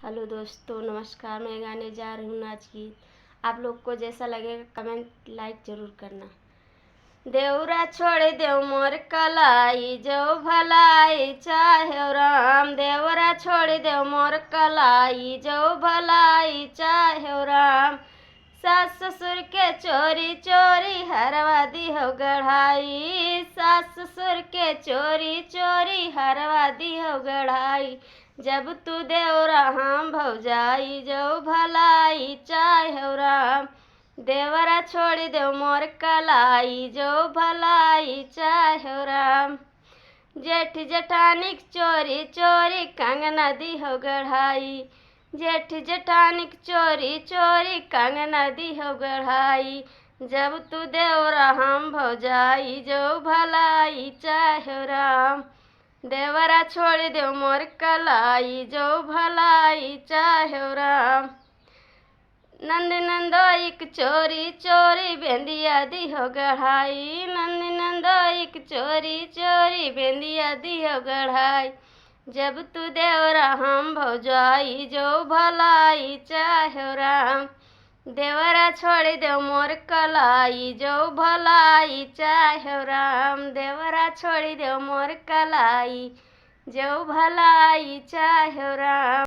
Hello दोस्तों, नमस्कार। मैं गाने जा रही हूँ नाच गीत। आप लोग को जैसा लगेगा कमेंट लाइक जरूर करना। देवरा छोड़ देव मोर कलाई जो भलाई चाहे राम। देवरा छोड़ देव मोर कलाई जो भलाई चाहे राम। सास ससुर के चोरी चोरी हरवा दी हो गढ़ाई। सास ससुर के चोरी चोरी हरवा दी हो गढ़ाई। जब तू देवरा हम भौजाई जो भलाई चाहे राम। देवरा छोड़ देव मोर कलाई जो भलाई चाहे राम। जेठ जेठानिक चोरी चोरी कंगना दी हो गढ़ाई। जेठ जेठानिक चोरी चोरी कंगना दी हो गढ़ाई। जब तू देवरा हम भौजाई जो भलाई चाहे राम। देवरा छोड़ देव मोर कलाई जो भलाई चाहे राम। नंद नंदोइक चोरी चोरी बेंदिया दी हो गढ़ाई। नंद नंदोइक चोरी चोरी बेंदिया दी हो गढ़ाई। जब तू देवरा हम भौजाई जो भलाई चाहे राम। देवरा छोड़ देव मोर कलाई जो भलाई चाहे राम। देवरा छोड़ देव मोर कलाई जो भलाई चाहे राम।